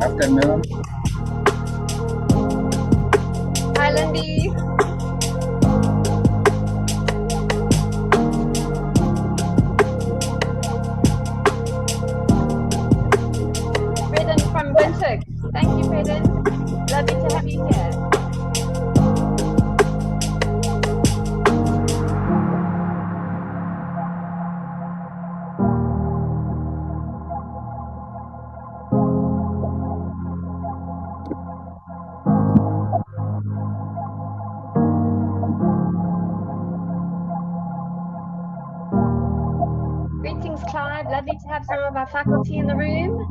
Afternoon. Hi, Lindy. Redden from Windhoek. Thank you, Redden. Lovely to have you here. Greetings, Clive. Lovely to have some of our faculty in the room.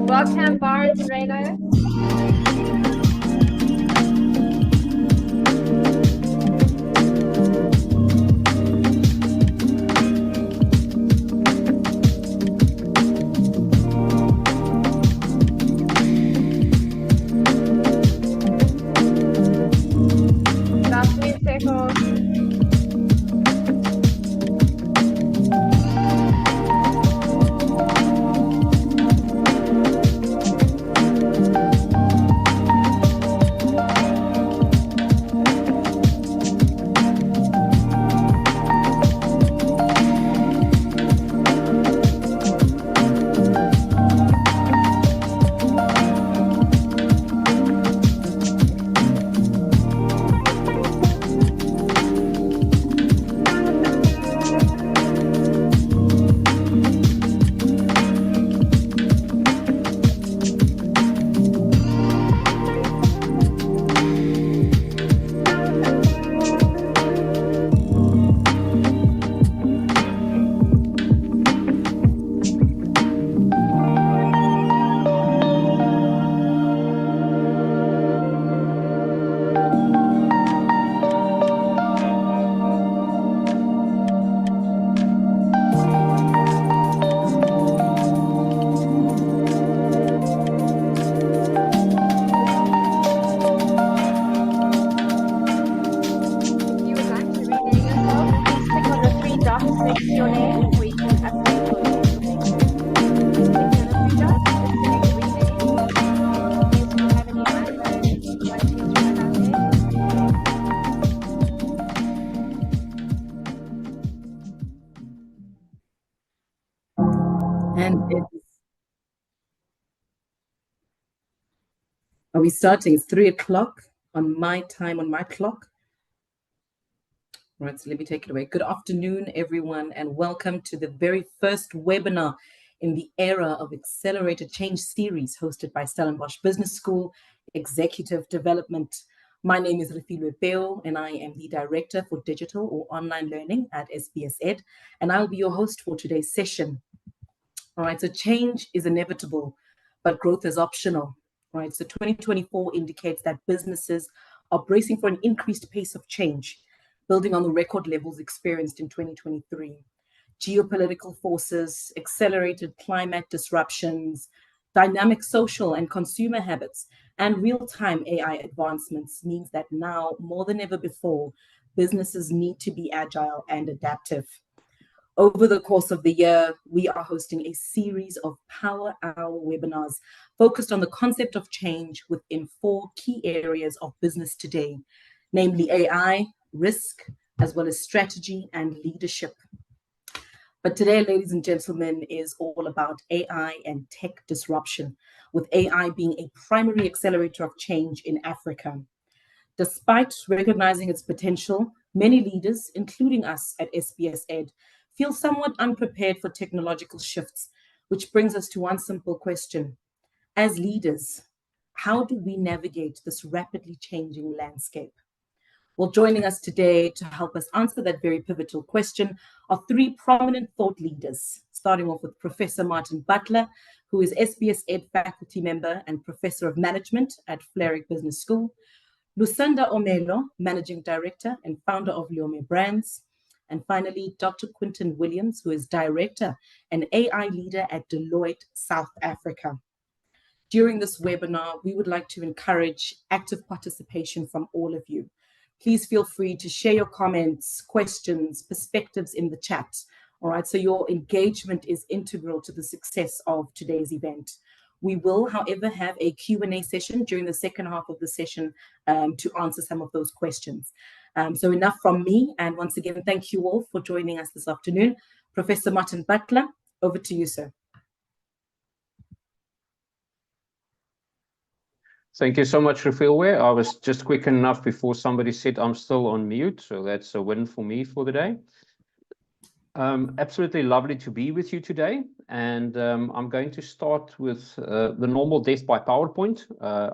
Welcome, Barnes and Reno. Good afternoon, Circle. If you would like to rename yourself, please click on the three dots next to your name, or you can update your name. Clicking on the three dots, just select rename. In case you have any microphones, you want to use right out there. And are we starting? It's 3 o'clock on my time, on my clock. All right, so let me take it away. Good afternoon, everyone, and welcome to the very first webinar in the era of Accelerated Change series hosted by Stellenbosch Business School Executive Development. My name is Refilwe Peo, and I am the Director for Digital or Online Learning at SBS Ed, and I'll be your host for today's session. All right, so change is inevitable, but growth is optional. All right, so 2024 indicates that businesses are bracing for an increased pace of change, building on the record levels experienced in 2023. Geopolitical forces, accelerated climate disruptions, dynamic social and consumer habits, and real-time AI advancements means that now, more than ever before, businesses need to be agile and adaptive. Over the course of the year, we are hosting a series of Power Hour webinars focused on the concept of change within 4 key areas of business today, namely AI, risk, as well as strategy and leadership. But today, ladies and gentlemen, is all about AI and tech disruption, with AI being a primary accelerator of change in Africa. Despite recognizing its potential, many leaders, including us at SBS Ed, feel somewhat unprepared for technological shifts, which brings us to one simple question. As leaders, how do we navigate this rapidly changing landscape? Well, joining us today to help us answer that very pivotal question are 3 prominent thought leaders, starting off with Professor Martin Butler, who is SBS Ed faculty member and Professor of Management at Flerick Business School. Lusanda Omelo, Managing Director and founder of Leome Brands. And finally, Dr. Quinton Williams, who is Director and AI Leader at Deloitte, South Africa. During this webinar, we would like to encourage active participation from all of you. Please feel free to share your comments, questions, perspectives in the chat. All right, so your engagement is integral to the success of today's event. We will, however, have a Q&A session during the second half of the session to answer some of those questions. So enough from me. And once again, thank you all for joining us this afternoon. Professor Martin Butler, over to you, sir. Thank you so much, Refilwe. I was just quick enough before somebody said I'm still on mute, so that's a win for me for the day. Absolutely lovely to be with you today, and I'm going to start with the normal death by PowerPoint.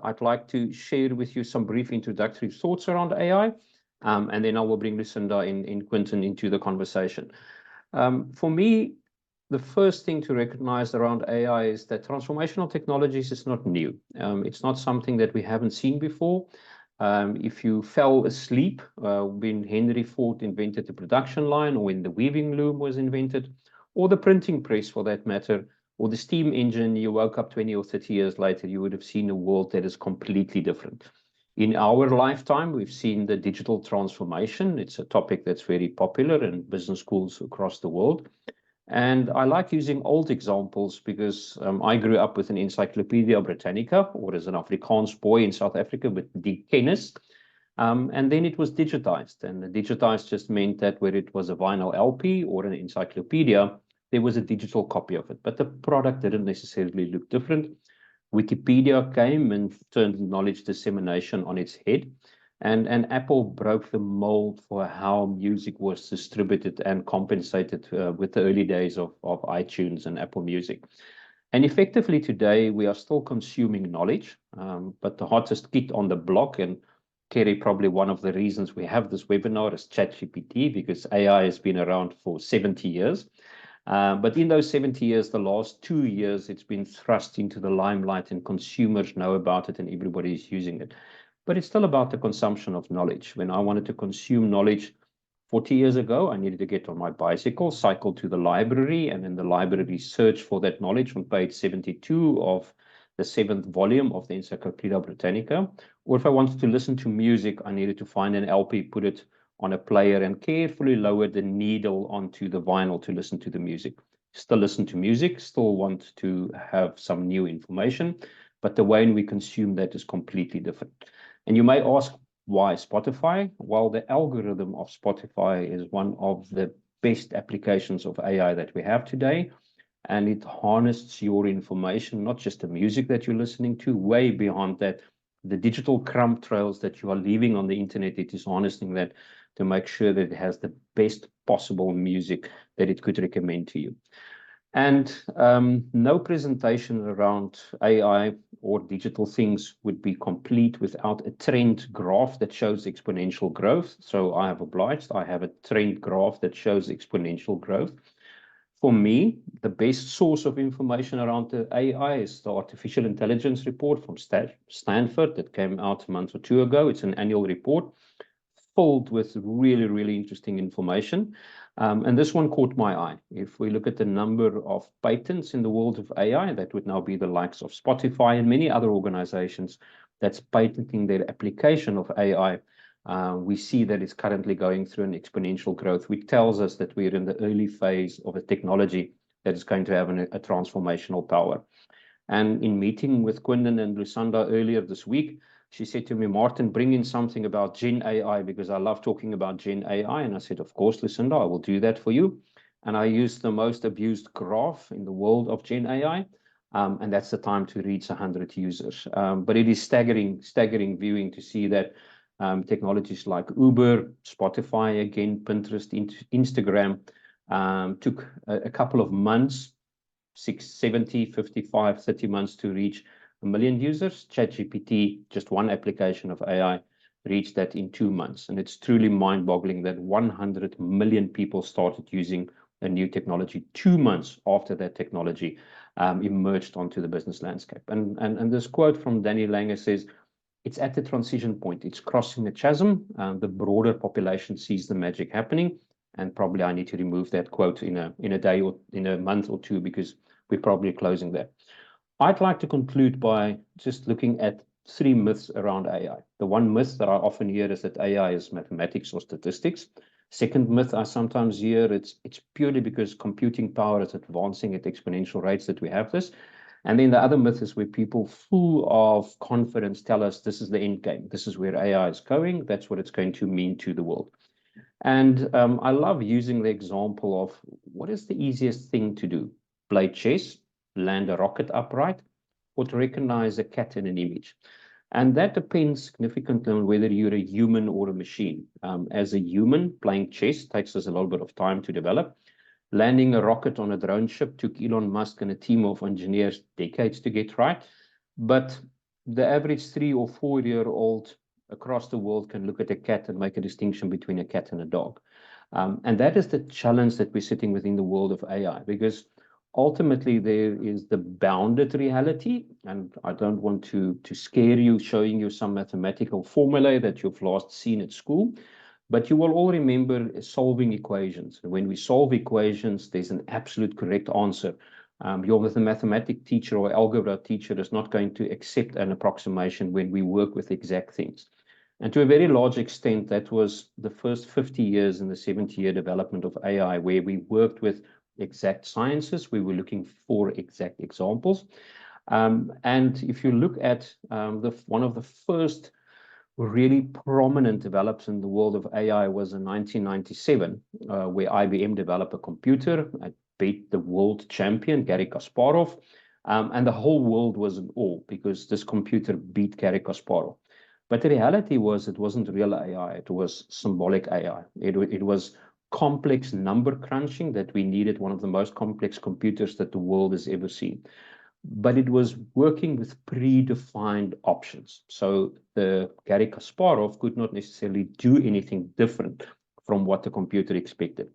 I'd like to share with you some brief introductory thoughts around AI, and then I will bring Lucinda and Quinton into the conversation. For me, the first thing to recognize around AI is that transformational technologies is not new. It's not something that we haven't seen before. If you fell asleep when Henry Ford invented the production line, or when the weaving loom was invented, or the printing press for that matter, or the steam engine, you woke up 20 or 30 years later, you would have seen a world that is completely different. In our lifetime, we've seen the digital transformation. It's a topic that's very popular in business schools across the world. And I like using old examples because I grew up with an Encyclopedia Britannica, or as an Afrikaans boy in South Africa with Die Kennis. And then it was digitized. And the digitized just meant that where it was a vinyl LP or an encyclopedia, there was a digital copy of it. But the product didn't necessarily look different. Wikipedia came and turned knowledge dissemination on its head. And Apple broke the mold for how music was distributed and compensated with the early days of iTunes and Apple Music. And effectively today, we are still consuming knowledge, but the hottest kit on the block, and Kerry, probably one of the reasons we have this webinar is ChatGPT, because AI has been around for 70 years. But in those 70 years, the last 2 years, it's been thrust into the limelight and consumers know about it and everybody is using it. But it's still about the consumption of knowledge. When I wanted to consume knowledge 40 years ago, I needed to get on my bicycle, cycle to the library, and in the library search for that knowledge on page 72 of the 7th volume of the Encyclopedia Britannica. Or if I wanted to listen to music, I needed to find an LP, put it on a player, and carefully lower the needle onto the vinyl to listen to the music. Still listen to music, still want to have some new information, but the way we consume that is completely different. And you may ask, why Spotify? Well, the algorithm of Spotify is one of the best applications of AI that we have today. And it harnesses your information, not just the music that you're listening to, way beyond that, the digital crumb trails that you are leaving on the internet. It is harnessing that to make sure that it has the best possible music that it could recommend to you. And no presentation around AI or digital things would be complete without a trend graph that shows exponential growth. So I have obliged, I have a trend graph that shows exponential growth. For me, the best source of information around the AI is the artificial intelligence report from Stanford that came out a month or two ago. It's an annual report filled with really, really interesting information. And this one caught my eye. If we look at the number of patents in the world of AI, that would now be the likes of Spotify and many other organizations that's patenting their application of AI. We see that it's currently going through an exponential growth, which tells us that we're in the early phase of a technology that is going to have a transformational power. And in meeting with Quinton and Lusanda earlier this week, she said to me, Martin, bring in something about Gen AI, because I love talking about Gen AI. And I said, of course, Lucinda, I will do that for you. And I used the most abused graph in the world of Gen AI. And that's the time to reach 100 users. But it is staggering viewing to see that technologies like Uber, Spotify, again, Pinterest, Instagram, took a couple of months, 70, 55, 30 months to reach 1 million users. ChatGPT, just one application of AI, reached that in 2 months. And it's truly mind-boggling that 100 million people started using a new technology 2 months after that technology emerged onto the business landscape. And this quote from Danny Langer says, it's at the transition point. It's crossing a chasm. The broader population sees the magic happening. And probably I need to remove that quote in a day or in a month or two, because we're probably closing there. I'd like to conclude by just looking at 3 myths around AI. The one myth that I often hear is that AI is mathematics or statistics. Second myth I sometimes hear, it's purely because computing power is advancing at exponential rates that we have this. And then the other myth is where people full of confidence tell us this is the end game. This is where AI is going. That's what it's going to mean to the world. And I love using the example of what is the easiest thing to do? Play chess, land a rocket upright, or to recognize a cat in an image. And that depends significantly on whether you're a human or a machine. As a human, playing chess takes us a little bit of time to develop. Landing a rocket on a drone ship took Elon Musk and a team of engineers decades to get right. But the average 3 or 4-year-old across the world can look at a cat and make a distinction between a cat and a dog. And that is the challenge that we're sitting within the world of AI, because ultimately there is the bounded reality, and I don't want to scare you showing you some mathematical formula that you've last seen at school, but you will all remember solving equations. When we solve equations, there's an absolute correct answer. Your mathematics teacher or algebra teacher is not going to accept an approximation when we work with exact things. And to a very large extent, that was the first 50 years in the 70-year development of AI, where we worked with exact sciences. We were looking for exact examples. And if you look at one of the first really prominent develops in the world of AI was in 1997, where IBM developed a computer that beat the world champion, Garry Kasparov. And the whole world was in awe because this computer beat Garry Kasparov. But the reality was it wasn't real AI. It was symbolic AI. It was complex number crunching that we needed, one of the most complex computers that the world has ever seen. But it was working with predefined options. So the Garry Kasparov could not necessarily do anything different from what the computer expected.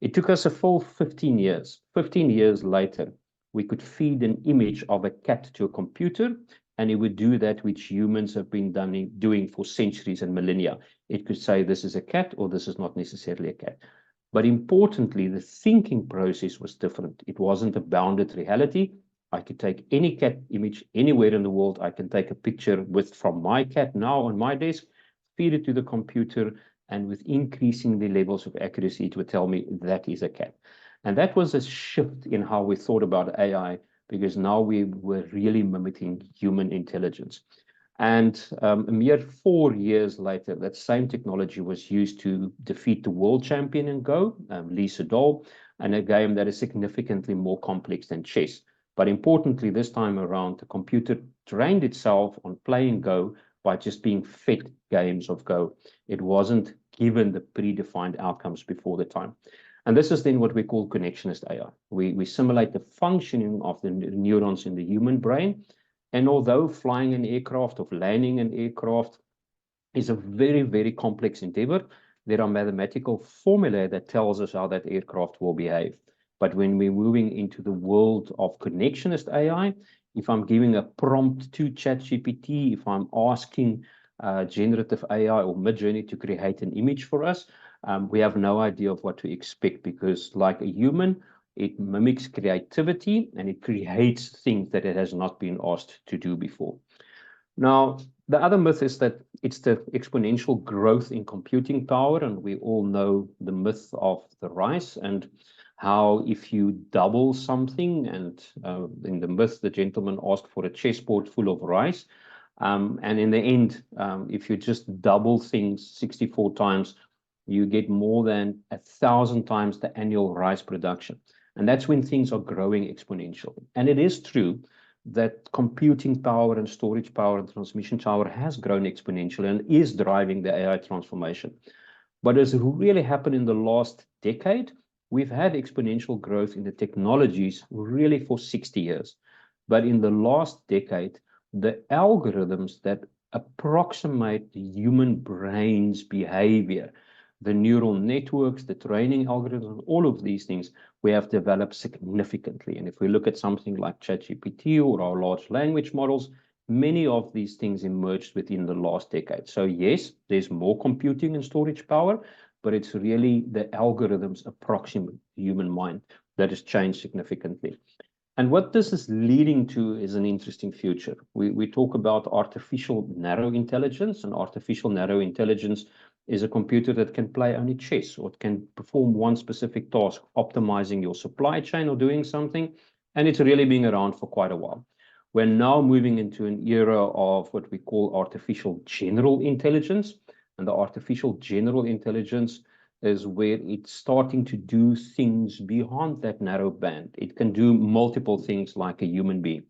It took us a full 15 years. 15 years later, we could feed an image of a cat to a computer, and it would do that which humans have been doing for centuries and millennia. It could say this is a cat or this is not necessarily a cat. But importantly, the thinking process was different. It wasn't a bounded reality. I could take any cat image anywhere in the world. I can take a picture from my cat now on my desk, feed it to the computer, and with increasing the levels of accuracy, it would tell me that is a cat. And that was a shift in how we thought about AI, because now we were really mimicking human intelligence. And a mere 4 years later, that same technology was used to defeat the world champion in Go, Lee Sedol, and a game that is significantly more complex than chess. But importantly, this time around, the computer trained itself on playing Go by just being fed games of Go. It wasn't given the predefined outcomes before the time. And this is then what we call connectionist AI. We simulate the functioning of the neurons in the human brain. And although flying an aircraft or landing an aircraft is a very, very complex endeavor, there are mathematical formulae that tells us how that aircraft will behave. But when we're moving into the world of connectionist AI, if I'm giving a prompt to ChatGPT, if I'm asking generative AI or Midjourney to create an image for us, we have no idea of what to expect, because like a human, it mimics creativity and it creates things that it has not been asked to do before. Now, the other myth is that it's the exponential growth in computing power, and we all know the myth of the rice and how if you double something, and in the myth, the gentleman asked for a chessboard full of rice, and in the end, if you just double things 64 times, you get more than 1,000 times the annual rice production. And that's when things are growing exponentially. And it is true that computing power and storage power and transmission power has grown exponentially and is driving the AI transformation. But as really happened in the last decade, we've had exponential growth in the technologies really for 60 years. But in the last decade, the algorithms that approximate the human brain's behavior the neural networks, the training algorithms, all of these things we have developed significantly. And if we look at something like ChatGPT or our large language models, many of these things emerged within the last decade. So yes, there's more computing and storage power, but it's really the algorithms approximate the human mind that has changed significantly. And what this is leading to is an interesting future. We talk about artificial narrow intelligence, and artificial narrow intelligence is a computer that can play only chess, or it can perform one specific task, optimizing your supply chain or doing something. And it's really been around for quite a while. We're now moving into an era of what we call artificial general intelligence. And the artificial general intelligence is where it's starting to do things beyond that narrow band. It can do multiple things like a human being.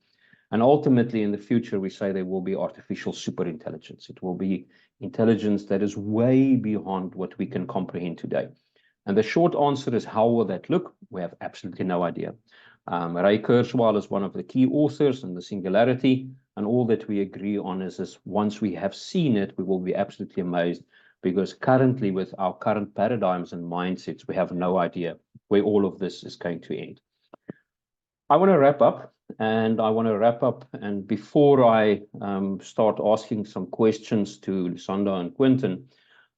And ultimately, in the future, we say there will be artificial superintelligence. It will be intelligence that is way beyond what we can comprehend today. And the short answer is, how will that look? We have absolutely no idea. Ray Kurzweil is one of the key authors in the Singularity, and all that we agree on is once we have seen it, we will be absolutely amazed, because currently with our current paradigms and mindsets, we have no idea where all of this is going to end. I want to wrap up, and before I start asking some questions to Lusanda and Quentin,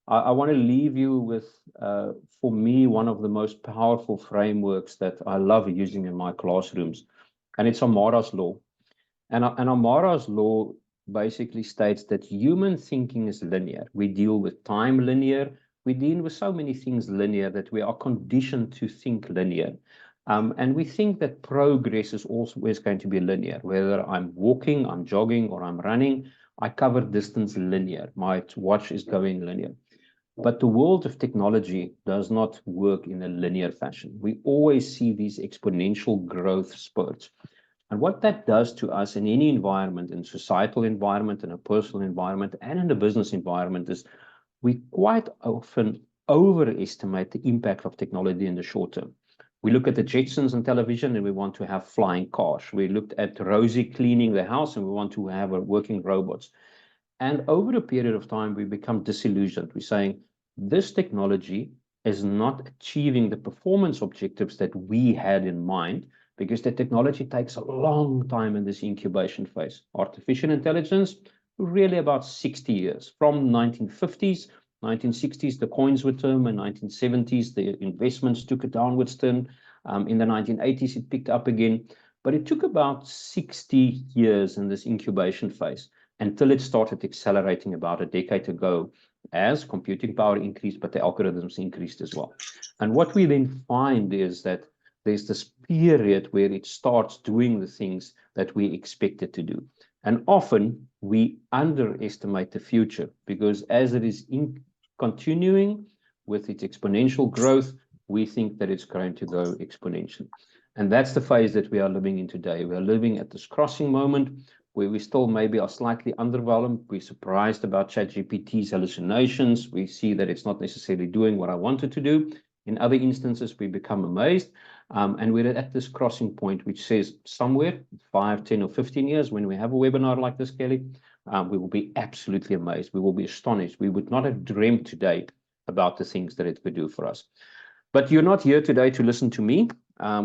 I want to leave you with, for me, one of the most powerful frameworks that I love using in my classrooms, and it's Amara's Law. And Amara's Law basically states that human thinking is linear. We deal with time linear. We deal with so many things linear that we are conditioned to think linear. And we think that progress is always going to be linear. Whether I'm walking, I'm jogging, or I'm running, I cover distance linear. My watch is going linear. But the world of technology does not work in a linear fashion. We always see these exponential growth spurts. And what that does to us in any environment, in societal environment, in a personal environment, and in a business environment, is we quite often overestimate the impact of technology in the short term. We look at the Jetsons on television and we want to have flying cars. We looked at Rosie cleaning the house and we want to have working robots. And over a period of time, we become disillusioned. We're saying this technology is not achieving the performance objectives that we had in mind, because the technology takes a long time in this incubation phase. Artificial intelligence, really about 60 years. From 1950s, 1960s, the coins were turned. In 1970s, the investments took a downwards turn. In the 1980s, it picked up again. But it took about 60 years in this incubation phase until it started accelerating about a decade ago as computing power increased, but the algorithms increased as well. And what we then find is that there's this period where it starts doing the things that we expect it to do. And often we underestimate the future, because as it is continuing with its exponential growth, we think that it's going to go exponentially. And that's the phase that we are living in today. We are living at this crossing moment where we still maybe are slightly underwhelmed. We're surprised about ChatGPT's hallucinations. We see that it's not necessarily doing what I wanted to do. In other instances, we become amazed. And we're at this crossing point, which says somewhere 5, 10, or 15 years, when we have a webinar like this, Kelly, we will be absolutely amazed. We will be astonished. We would not have dreamt today about the things that it could do for us. But you're not here today to listen to me.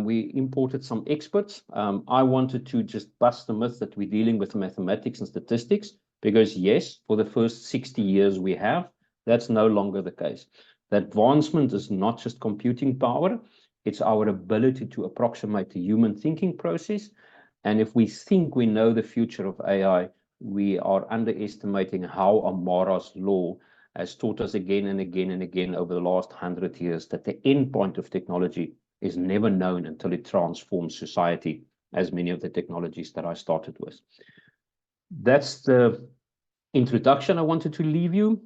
We imported some experts. I wanted to just bust the myth that we're dealing with mathematics and statistics, because yes, for the first 60 years we have, that's no longer the case. The advancement is not just computing power, it's our ability to approximate the human thinking process. And if we think we know the future of AI, we are underestimating how Amara's Law has taught us again and again and again over the last 100 years that the end point of technology is never known until it transforms society, as many of the technologies that I started with. That's the introduction I wanted to leave you.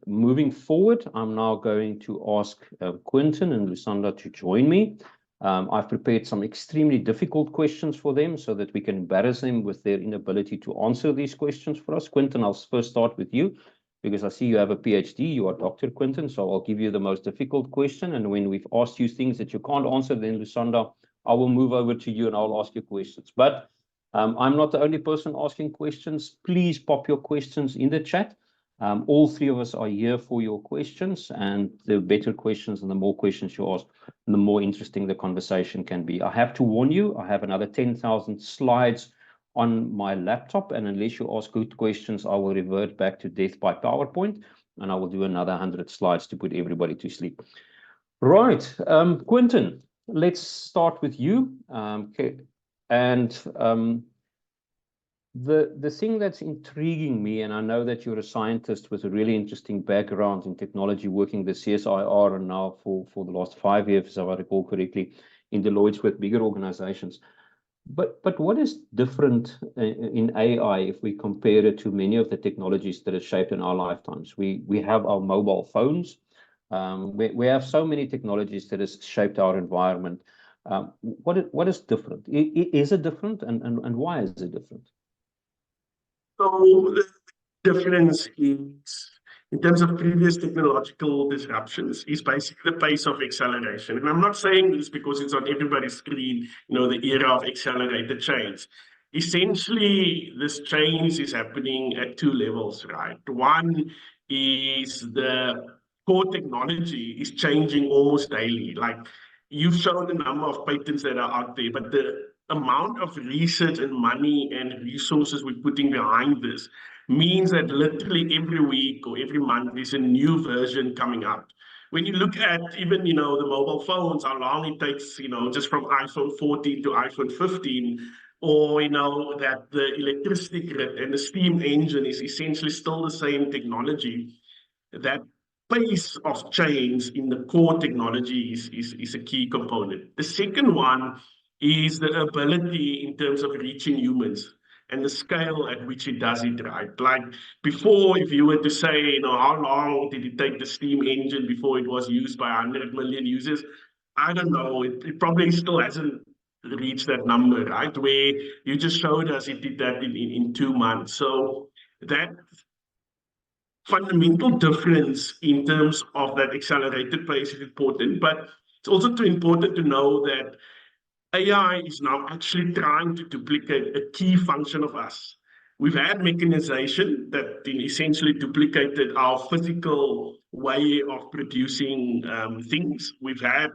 Moving forward, I'm now going to ask Quentin and Lusanda to join me. I've prepared some extremely difficult questions for them so that we can embarrass them with their inability to answer these questions for us. Quentin, I'll first start with you, because I see you have a PhD. You are Dr. Quentin, so I'll give you the most difficult question. And when we've asked you things that you can't answer, then Lusanda, I will move over to you and I'll ask you questions. But I'm not the only person asking questions. Please pop your questions in the chat. All three of us are here for your questions, and the better questions and the more questions you ask, the more interesting the conversation can be. I have to warn you, I have another 10,000 slides on my laptop, and unless you ask good questions, I will revert back to death by PowerPoint, and I will do another 100 slides to put everybody to sleep. Right, Quentin, let's start with you. Okay. And the thing that's intriguing me, and I know that you're a scientist with a really interesting background in technology, working the CSIR and now for the last 5 years, if I recall correctly, in Deloitte with bigger organizations. But what is different in AI if we compare it to many of the technologies that have shaped in our lifetimes? We have our mobile phones. We have so many technologies that has shaped our environment. What is different? Is it different, and why is it different? So the difference is, in terms of previous technological disruptions, is basically the pace of acceleration. And I'm not saying this because it's on everybody's screen, the era of accelerated change. Essentially, this change is happening at 2 levels, right? One is the core technology is changing almost daily. Like, you've shown the number of patents that are out there, but the amount of research and money and resources we're putting behind this means that literally every week or every month there's a new version coming up. When you look at even, the mobile phones, how long it takes, just from iPhone 14 to iPhone 15, or, that the electricity grid and the steam engine is essentially still the same technology, that pace of change in the core technology is a key component. The second one is the ability in terms of reaching humans and the scale at which it does it, right? Like before, if you were to say, how long did it take the steam engine before it was used by 100 million users? I don't know. It probably still hasn't reached that number, right? Where you just showed us it did that in 2 months. So that fundamental difference in terms of that accelerated pace is important, but it's also too important to know that AI is now actually trying to duplicate a key function of us. We've had mechanization that essentially duplicated our physical way of producing things. We've had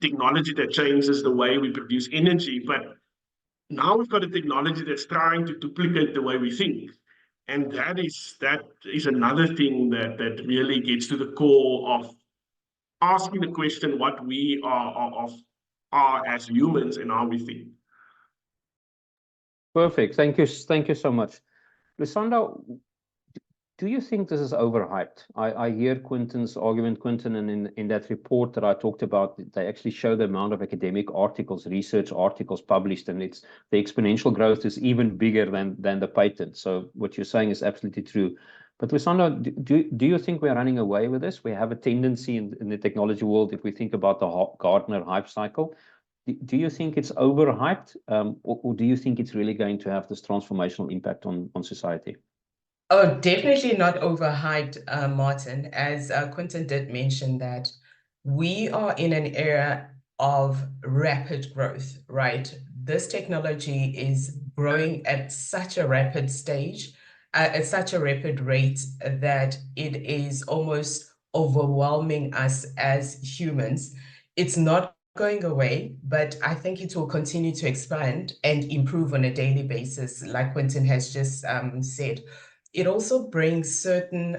technology that changes the way we produce energy, but now we've got a technology that's trying to duplicate the way we think. And that is another thing that really gets to the core of asking the question what we are as humans and how we think. Perfect. Thank you so much. Lusanda, do you think this is overhyped? I hear Quentin's argument, Quentin, and in that report that I talked about, they actually show the amount of academic articles, research articles published, and the exponential growth is even bigger than the patent. So what you're saying is absolutely true. But Lusanda, do you think we're running away with this? We have a tendency in the technology world, if we think about the Gartner hype cycle, do you think it's overhyped, or do you think it's really going to have this transformational impact on society? Oh, definitely not overhyped, Martin. As Quentin did mention, that we are in an era of rapid growth, right? This technology is growing at such a rapid stage, at such a rapid rate that it is almost overwhelming us as humans. It's not going away, but I think it will continue to expand and improve on a daily basis, like Quentin has just said. It also brings certain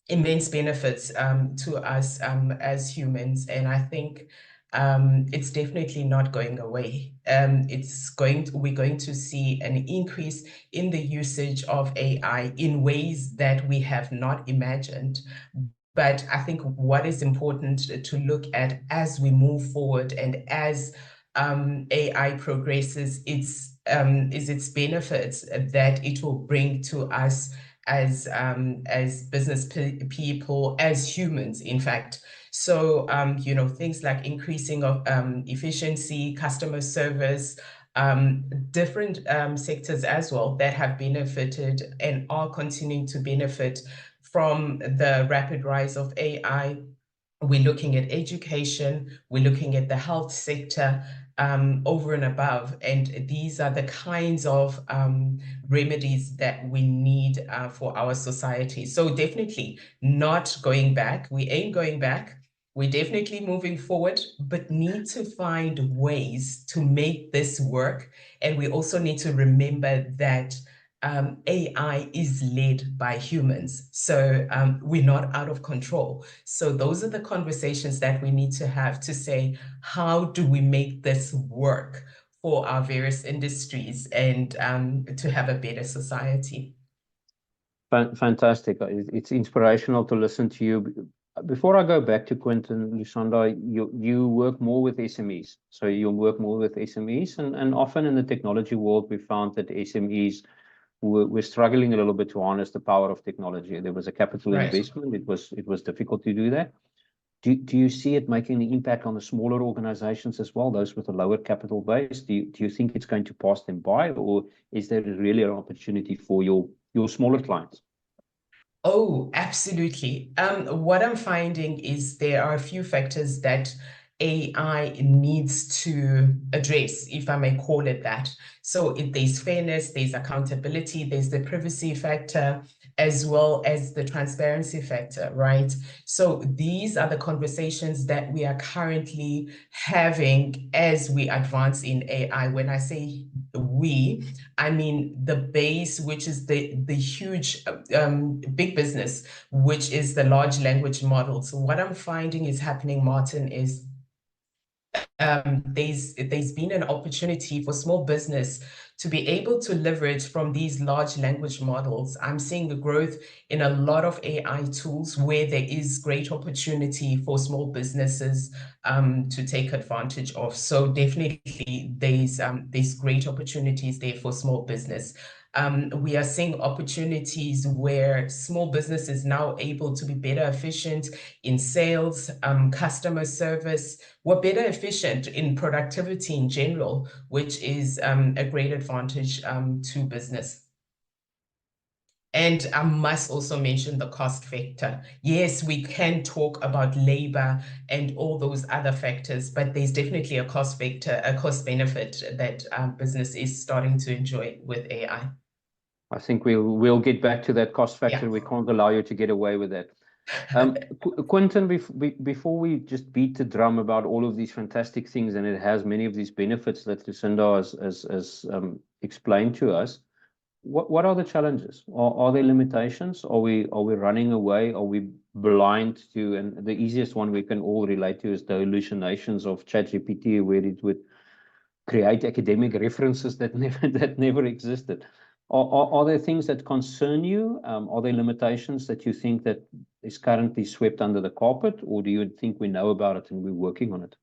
immense benefits to us as humans, and I think it's definitely not going away. We're going to see an increase in the usage of AI in ways that we have not imagined. But I think what is important to look at as we move forward and as AI progresses, is its benefits that it will bring to us as business people, as humans, in fact. So, things like increasing of efficiency, customer service, different sectors as well that have benefited and are continuing to benefit from the rapid rise of AI. we're looking at education, we're looking at the health sector, over and above. And these are the kinds of remedies that we need for our society. So definitely not going back. We ain't going back. We're definitely moving forward, but need to find ways to make this work. And we also need to remember that AI is led by humans. So we're not out of control. So those are the conversations that we need to have to say, how do we make this work for our various industries and to have a better society? Fantastic. It's inspirational to listen to you. Before I go back to Quentin, Lusanda, you work more with SMEs. So you work more with SMEs, and often in the technology world, we found that SMEs were struggling a little bit to harness the power of technology. There was a capital investment. It was difficult to do that. Do you see it making an impact on the smaller organizations as well, those with a lower capital base? Do you think it's going to pass them by, or is there really an opportunity for your smaller clients? Oh, absolutely. What I'm finding is there are a few factors that AI needs to address, if I may call it that. So there's fairness, there's accountability, there's the privacy factor, as well as the transparency factor, right? So these are the conversations that we are currently having as we advance in AI. When I say we, I mean the base, which is the huge big business, which is the large language model. So what I'm finding is happening, Martin, is there's been an opportunity for small business to be able to leverage from these large language models. I'm seeing the growth in a lot of AI tools where there is great opportunity for small businesses to take advantage of. So definitely there's great opportunities there for small business. We are seeing opportunities where small business is now able to be better efficient in sales, customer service. We're better efficient in productivity in general, which is a great advantage to business. And I must also mention the cost factor. Yes, we can talk about labor and all those other factors, but there's definitely a cost factor, a cost benefit that business is starting to enjoy with AI. I think we'll get back to that cost factor. Yeah. We can't allow you to get away with that. Quentin, before we just beat the drum about all of these fantastic things, and it has many of these benefits that Lucinda has explained to us, what are the challenges? Are there limitations? Are we running away? Are we blind to? And the easiest one we can all relate to is the hallucinations of ChatGPT, where it would create academic references that never existed. Are there things that concern you? Are there limitations that you think that is currently swept under the carpet, or do you think we know about it and we're working on it?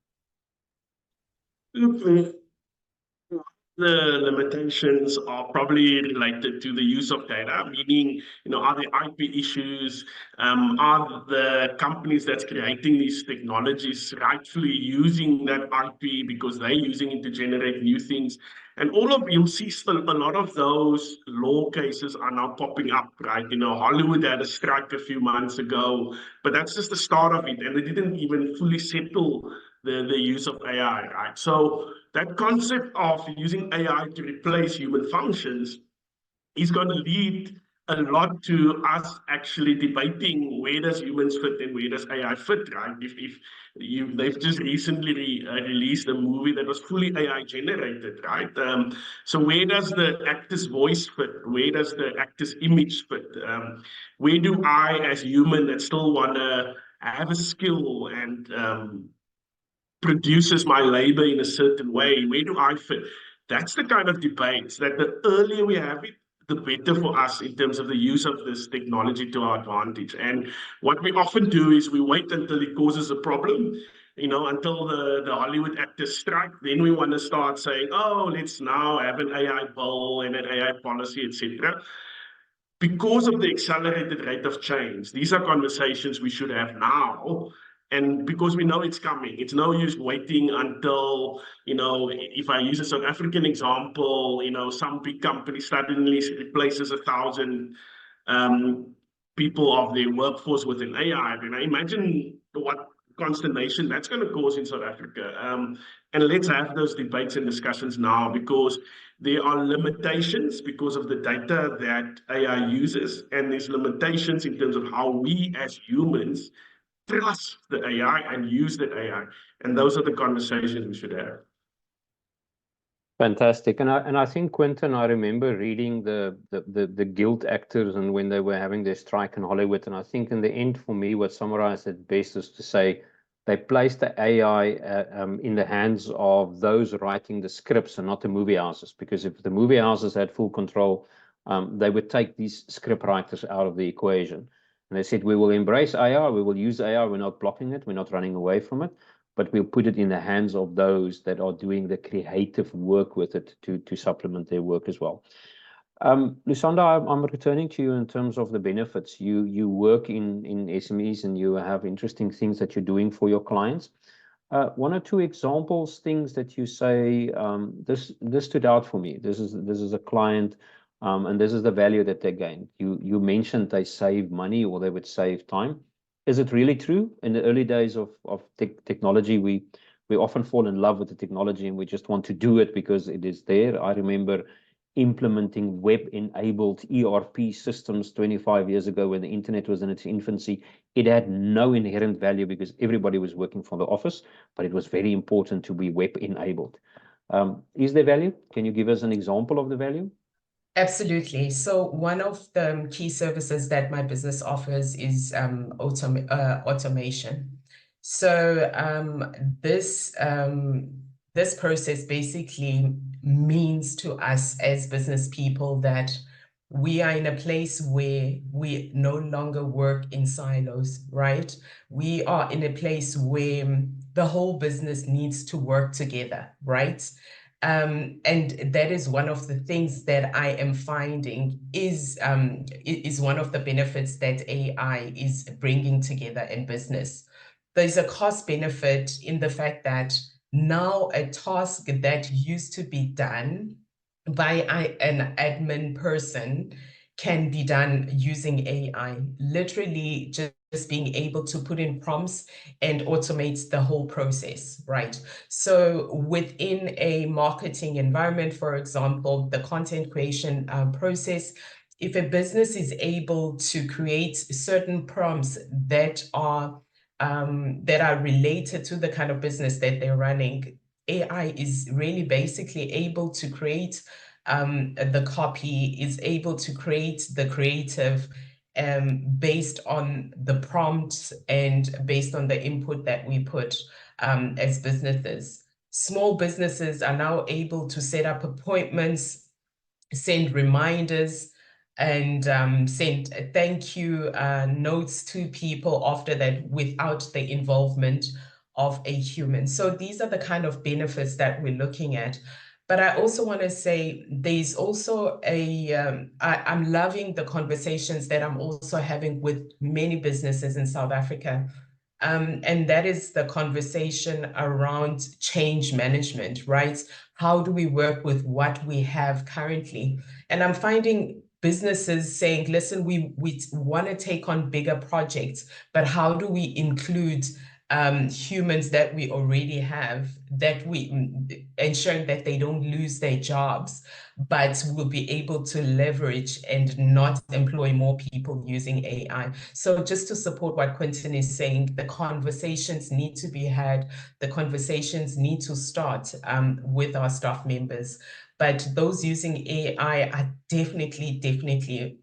The limitations are probably related to the use of data, meaning, are there IP issues? Are the companies that's creating these technologies rightfully using that IP because they're using it to generate new things? And you'll see still a lot of those law cases are now popping up, right? Hollywood had a strike a few months ago, but that's just the start of it. And they didn't even fully settle the use of AI, right? So that concept of using AI to replace human functions is going to lead a lot to us actually debating where does humans fit and where does AI fit, right? They've just recently released a movie that was fully AI generated, right? So where does the actor's voice fit? Where does the actor's image fit? Where do I, as human, that still want to have a skill and produces my labor in a certain way, where do I fit? That's the kind of debates that the earlier we have it, the better for us in terms of the use of this technology to our advantage. And what we often do is we wait until it causes a problem, until the Hollywood actors strike. Then we want to start saying, oh, let's now have an AI bill and an AI policy, etc. Because of the accelerated rate of change, these are conversations we should have now. And because we know it's coming, it's no use waiting until, if I use a South African example, some big company suddenly replaces 1,000 people of their workforce with an AI. And I imagine what consternation that's going to cause in South Africa. And let's have those debates and discussions now, because there are limitations because of the data that AI uses, and there's limitations in terms of how we as humans trust the AI and use the AI. And those are the conversations we should have. Fantastic. And I think, Quentin, I remember reading the guild actors and when they were having their strike in Hollywood. And I think in the end, for me, what summarized it best is to say they placed the AI in the hands of those writing the scripts and not the movie houses. Because if the movie houses had full control, they would take these script writers out of the equation. And they said, we will embrace AI, we will use AI, we're not blocking it, we're not running away from it, but we'll put it in the hands of those that are doing the creative work with it to supplement their work as well. Lusanda, I'm returning to you in terms of the benefits. You work in SMEs and you have interesting things that you're doing for your clients. One or two examples, things that you say, this stood out for me. This is a client, and this is the value that they gain. You mentioned they save money or they would save time. Is it really true? In the early days of technology, we often fall in love with the technology and we just want to do it because it is there. I remember implementing web-enabled ERP systems 25 years ago when the internet was in its infancy. It had no inherent value because everybody was working from the office, but it was very important to be web-enabled. Is there value? Can you give us an example of the value? Absolutely. So one of the key services that my business offers is automation. So this process basically means to us as business people that we are in a place where we no longer work in silos, right? We are in a place where the whole business needs to work together, right? And that is one of the things that I am finding is one of the benefits that AI is bringing together in business. There's a cost benefit in the fact that now a task that used to be done by an admin person can be done using AI, literally just being able to put in prompts and automate the whole process, right? So within a marketing environment, for example, the content creation process, if a business is able to create certain prompts that are related to the kind of business that they're running, AI is really basically able to create the copy, is able to create the creative based on the prompts and based on the input that we put as businesses. Small businesses are now able to set up appointments, send reminders, and send thank you notes to people after that without the involvement of a human. So these are the kind of benefits that we're looking at. But I also want to say there's also I'm loving the conversations that I'm also having with many businesses in South Africa. And that is the conversation around change management, right? How do we work with what we have currently? And I'm finding businesses saying, listen, we want to take on bigger projects, but how do we include humans that we already have, that we ensuring that they don't lose their jobs, but will be able to leverage and not employ more people using AI. So just to support what Quentin is saying, the conversations need to be had, the conversations need to start with our staff members. But those using AI are definitely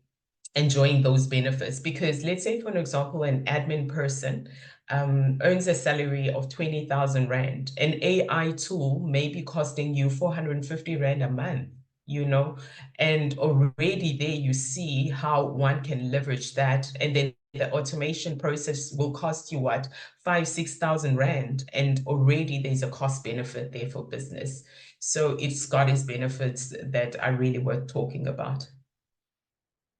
enjoying those benefits, because let's say, for an example, an admin person earns a salary of 20,000 Rand. An AI tool may be costing you 450 Rand a month, you know, and already there you see how one can leverage that. And then the automation process will cost you what, 5,000-6,000 Rand, and already there's a cost benefit there for business. So it's got its benefits that are really worth talking about.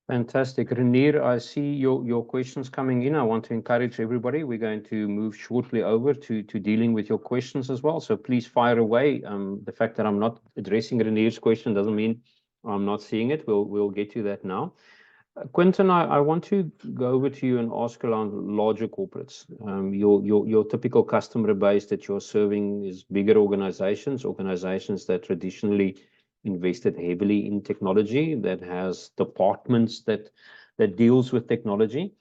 Fantastic. Renier, I see your questions coming in. I want to encourage everybody. We're going to move shortly over to dealing with your questions as well. So please fire away. The fact that I'm not addressing Renier's question doesn't mean I'm not seeing it. We'll get to that now. Quentin, I want to go over to you and ask around larger corporates. Your typical customer base that you're serving is bigger organizations that traditionally invested heavily in technology, that has departments that deals with technology.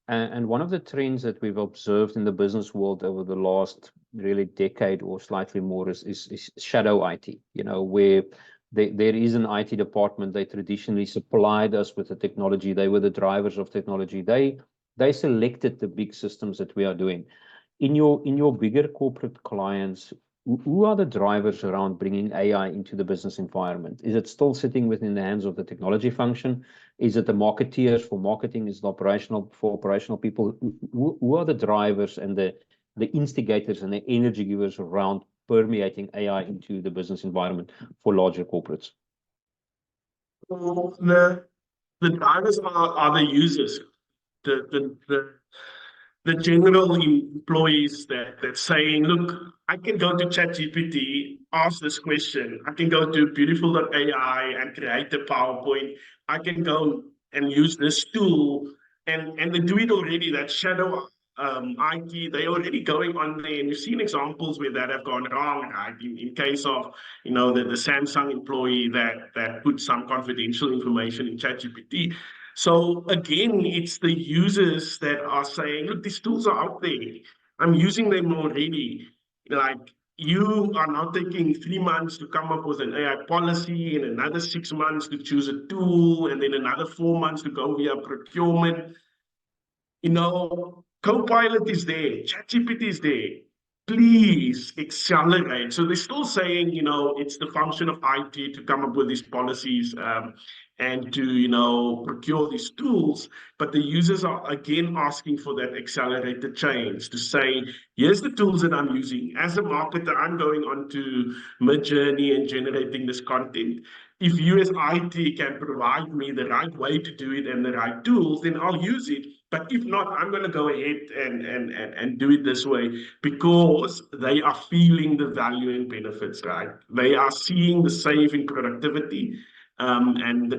And one of the trends that we've observed in the business world over the last really decade or slightly more is shadow IT, where there is an IT department. They traditionally supplied us with the technology. They were the drivers of technology. They selected the big systems that we are doing. In your bigger corporate clients, who are the drivers around bringing AI into the business environment? Is it still sitting within the hands of the technology function? Is it the marketeers for marketing? Is it operational people? Who are the drivers and the instigators and the energy givers around permeating AI into the business environment for larger corporates? The drivers are the users, the general employees that's saying, look, I can go to ChatGPT, ask this question. I can go to beautiful.ai and create a PowerPoint. I can go and use this tool, and they do it already. That shadow IT, they're already going on there, and you've seen examples where that have gone wrong, right? In case of the Samsung employee that put some confidential information in ChatGPT. So again, it's the users that are saying, look, these tools are out there. I'm using them already. Like, you are now taking 3 months to come up with an AI policy, and another 6 months to choose a tool, and then another 4 months to go via procurement. Copilot is there, ChatGPT is there. Please accelerate. So they're still saying, it's the function of IT to come up with these policies and to, procure these tools. But the users are again asking for that accelerated change to say, here's the tools that I'm using. As a marketer, I'm going on to Midjourney and generating this content. If you as IT can provide me the right way to do it and the right tools, then I'll use it. But if not, I'm going to go ahead and do it this way, because they are feeling the value and benefits, right? They are seeing the saving productivity and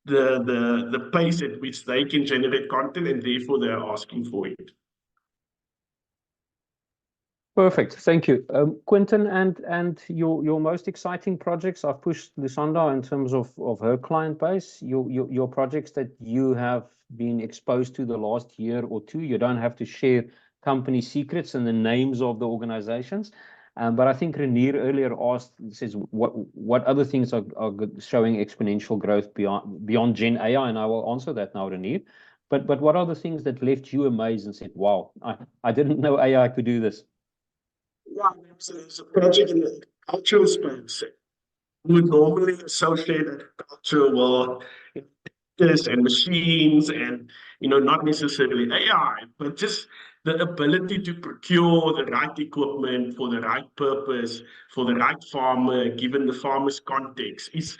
the pace at which they can generate content, and therefore they are asking for it. Perfect. Thank you. Quentin, and your most exciting projects, I've pushed Lusanda in terms of her client base, your projects that you have been exposed to the last year or two. You don't have to share company secrets and the names of the organizations. But I think Renier earlier says, what other things are showing exponential growth beyond Gen AI? And I will answer that now, Renier. But what are the things that left you amazed and said, wow, I didn't know AI could do this? Yeah, there's a project in the cultural space. We would normally associate that culture with and machines and not necessarily AI, but just the ability to procure the right equipment for the right purpose, for the right farmer, given the farmer's context, is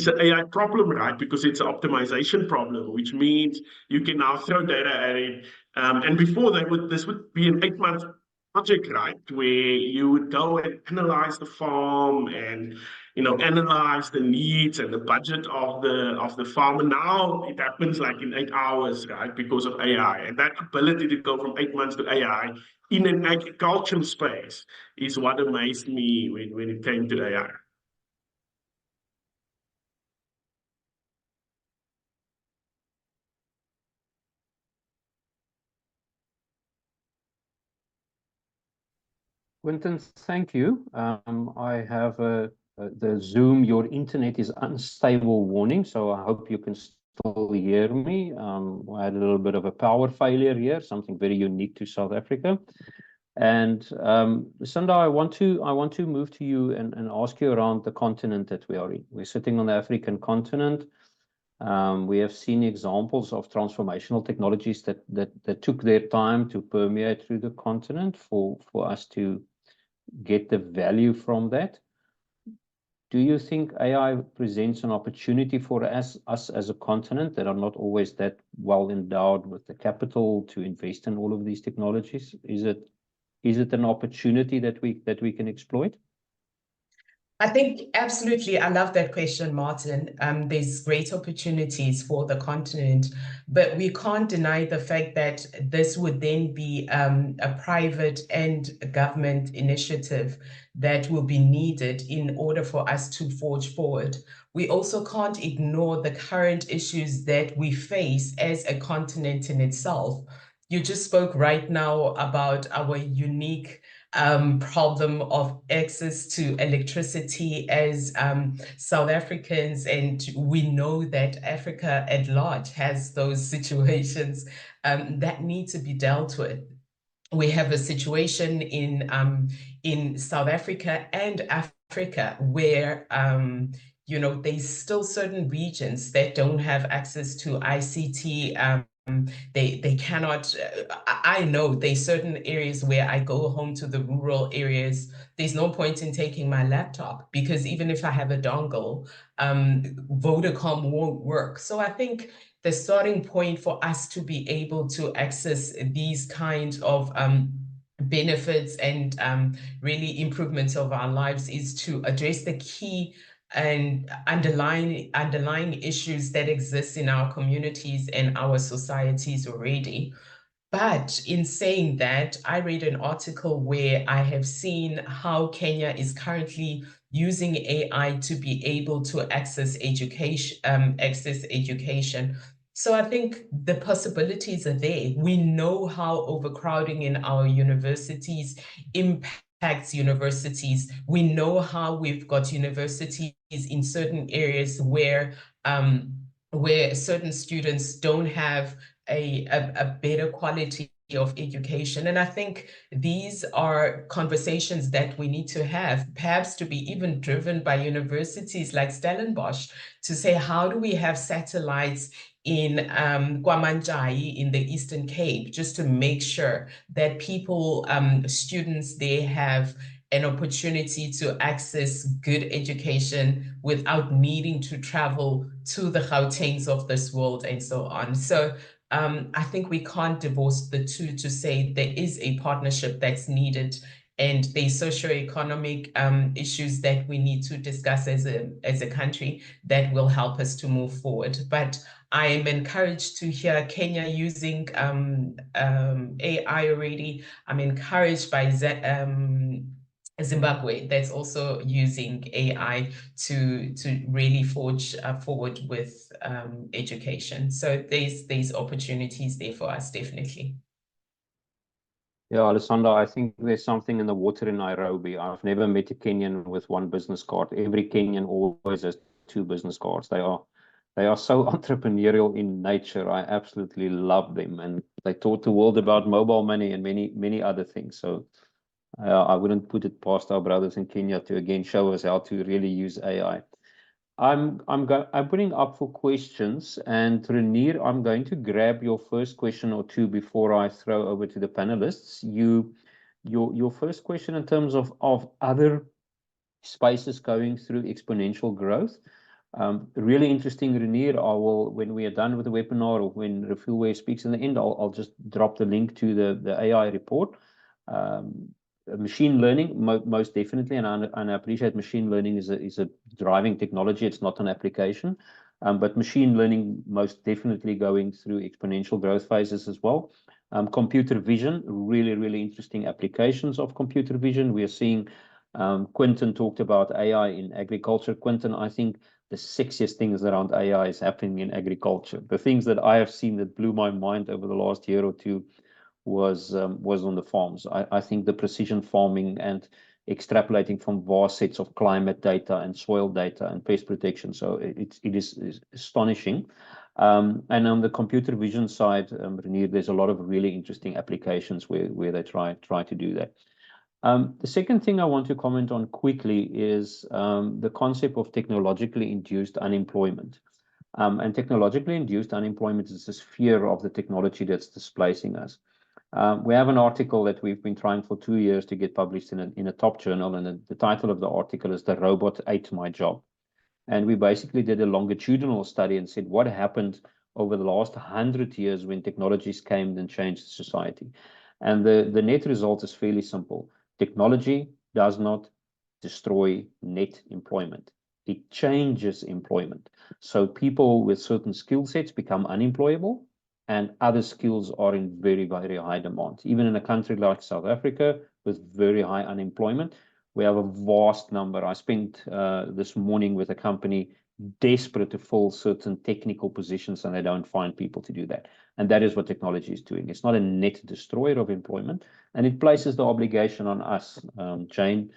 an AI problem, right? Because it's an optimization problem, which means you can now throw data at it. And before this would be an 8-month project, right, where you would go and analyze the farm and analyze the needs and the budget of the farmer. Now it happens like in 8 hours, right, because of AI. And that ability to go from 8 months to AI in an agricultural space is what amazed me when it came to AI. Quentin, thank you. I have the Zoom, your internet is unstable warning, so I hope you can still hear me. I had a little bit of a power failure here, something very unique to South Africa. And Sunda, I want to move to you and ask you around the continent that we are in. We're sitting on the African continent. We have seen examples of transformational technologies that took their time to permeate through the continent for us to get the value from that. Do you think AI presents an opportunity for us as a continent that are not always that well endowed with the capital to invest in all of these technologies? Is it an opportunity that we can exploit? I think absolutely. I love that question, Martin. There's great opportunities for the continent, but we can't deny the fact that this would then be a private and government initiative that will be needed in order for us to forge forward. We also can't ignore the current issues that we face as a continent in itself. You just spoke right now about our unique problem of access to electricity as South Africans, and we know that Africa at large has those situations that need to be dealt with. We have a situation in South Africa and Africa where you know, there's still certain regions that don't have access to ICT. They cannot, I know there's certain areas where I go home to the rural areas, there's no point in taking my laptop because even if I have a dongle, Vodacom won't work. So I think the starting point for us to be able to access these kinds of benefits and really improvements of our lives is to address the key and underlying issues that exist in our communities and our societies already. But in saying that, I read an article where I have seen how Kenya is currently using AI to be able to access education. So I think the possibilities are there. We know how overcrowding in our universities impacts universities. We know how we've got universities in certain areas where certain students don't have a better quality of education. And I think these are conversations that we need to have, perhaps to be even driven by universities like Stellenbosch, to say, how do we have satellites in Kwamanjai in the Eastern Cape, just to make sure that people, students there have an opportunity to access good education without needing to travel to the Gautengs of this world and so on. So I think we can't divorce the two to say there is a partnership that's needed, and the socioeconomic issues that we need to discuss as a country that will help us to move forward. But I am encouraged to hear Kenya using AI already. I'm encouraged by Zimbabwe that's also using AI to really forge forward with education. So there's opportunities there for us, definitely. Yeah, Alessandra, I think there's something in the water in Nairobi. I've never met a Kenyan with one business card. Every Kenyan always has two business cards. They are so entrepreneurial in nature. I absolutely love them, and they taught the world about mobile money and many other things. So I wouldn't put it past our brothers in Kenya to again show us how to really use AI. I'm putting up for questions, and Renier, I'm going to grab your first question or two before I throw over to the panelists. Your first question in terms of other spaces going through exponential growth. Really interesting, Renier. I will, when we are done with the webinar or when Refuwe speaks in the end, I'll just drop the link to the AI report. Machine learning, most definitely, and I appreciate machine learning is a driving technology. It's not an application, but machine learning most definitely going through exponential growth phases as well. Computer vision, really interesting applications of computer vision. We are seeing, Quentin talked about AI in agriculture. Quentin, I think the sexiest things around AI is happening in agriculture. The things that I have seen that blew my mind over the last year or two was on the farms. I think the precision farming and extrapolating from vast sets of climate data and soil data and pest protection. So it is astonishing. And on the computer vision side, Renier, there's a lot of really interesting applications where they try to do that. The second thing I want to comment on quickly is the concept of technologically induced unemployment. And technologically induced unemployment is this fear of the technology that's displacing us. We have an article that we've been trying for 2 years to get published in a top journal, and the title of the article is "The Robot Ate My Job." And we basically did a longitudinal study and said what happened over the last 100 years when technologies came and changed society. And the net result is fairly simple. Technology does not destroy net employment. It changes employment. So people with certain skill sets become unemployable, and other skills are in very, very high demand. Even in a country like South Africa with very high unemployment, we have a vast number. I spent this morning with a company desperate to fill certain technical positions, and they don't find people to do that. And that is what technology is doing. It's not a net destroyer of employment, and it places the obligation on us, Jane,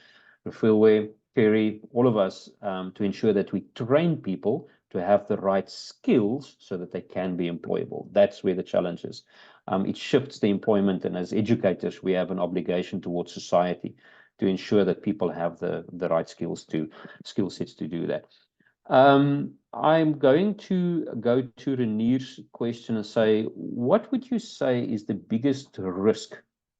Rafilwe, Perry, all of us, to ensure that we train people to have the right skills so that they can be employable. That's where the challenge is. It shifts the employment, and as educators, we have an obligation towards society to ensure that people have the right skill sets to do that. I'm going to go to Renier's question and say, what would you say is the biggest risk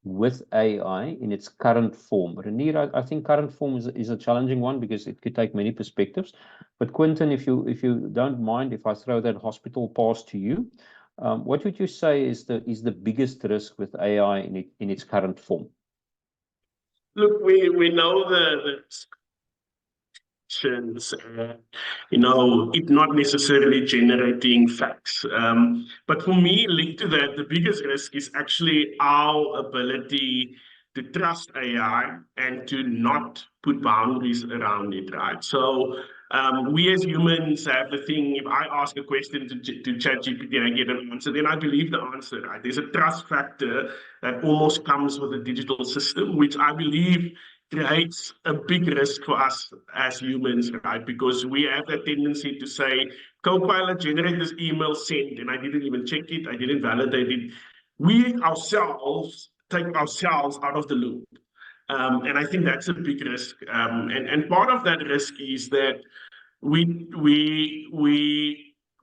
with AI in its current form? Renier, I think current form is a challenging one because it could take many perspectives. But Quentin, if you don't mind, if I throw that hospital pass to you, what would you say is the biggest risk with AI in its current form? Look, we know the it not necessarily generating facts. But for me, linked to that, the biggest risk is actually our ability to trust AI and to not put boundaries around it, right? So we as humans have the thing, if I ask a question to ChatGPT and I get an answer, then I believe the answer, right? There's a trust factor that almost comes with a digital system, which I believe creates a big risk for us as humans, right? Because we have that tendency to say, Copilot, generate this email, send, and I didn't even check it, I didn't validate it. We ourselves take ourselves out of the loop. And I think that's a big risk. And part of that risk is that we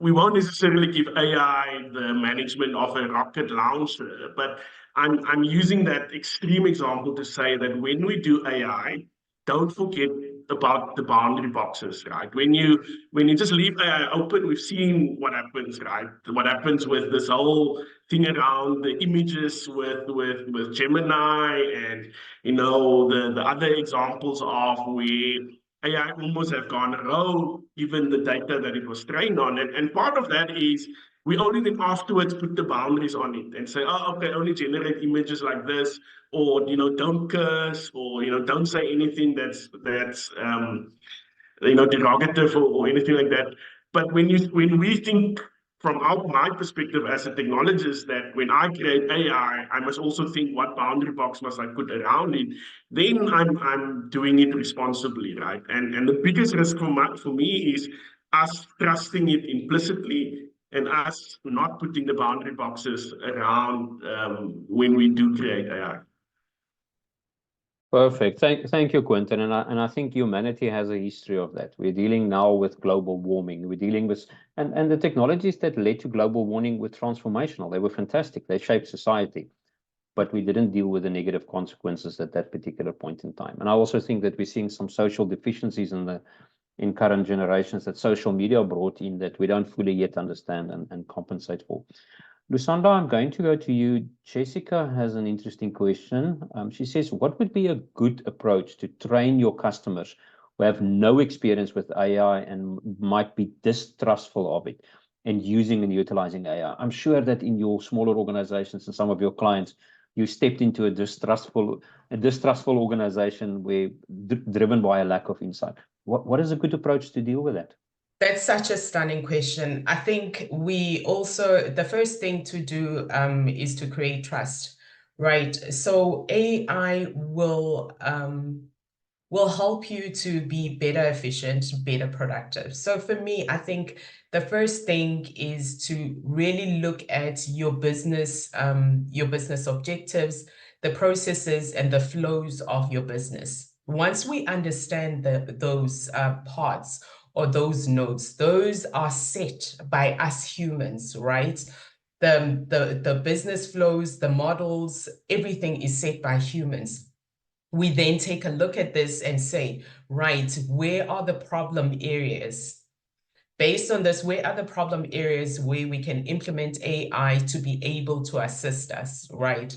won't necessarily give AI the management of a rocket launcher, but I'm using that extreme example to say that when we do AI, don't forget about the boundary boxes, right? When you just leave AI open, we've seen what happens, right? What happens with this whole thing around the images with Gemini, and the other examples of where AI almost have gone rogue, given the data that it was trained on. And part of that is we only then afterwards put the boundaries on it and say, oh, okay, only generate images like this, or, don't curse, or, don't say anything that's derogative or anything like that. But when we think from my perspective as a technologist, that when I create AI, I must also think what boundary box must I put around it. Then I'm doing it responsibly, right? And the biggest risk for me is us trusting it implicitly and us not putting the boundary boxes around when we do create AI. Perfect. Thank you, Quentin. And I think humanity has a history of that. We're dealing now with global warming. We're dealing with, and the technologies that led to global warming were transformational. They were fantastic. They shaped society. But we didn't deal with the negative consequences at that particular point in time. And I also think that we're seeing some social deficiencies in current generations that social media brought in that we don't fully yet understand and compensate for. Lusanda, I'm going to go to you. Jessica has an interesting question. She says, what would be a good approach to train your customers who have no experience with AI and might be distrustful of it and using and utilizing AI? I'm sure that in your smaller organizations and some of your clients, you stepped into a distrustful organization where driven by a lack of insight. What is a good approach to deal with that? That's such a stunning question. I think the first thing to do is to create trust, right? So AI will help you to be better efficient, better productive. So for me, I think the first thing is to really look at your business objectives, the processes and the flows of your business. Once we understand those parts, or those nodes, those are set by us humans, right? The business flows, the models, everything is set by humans. We then take a look at this and say, right, where are the problem areas? Based on this, where are the problem areas where we can implement AI to be able to assist us, right?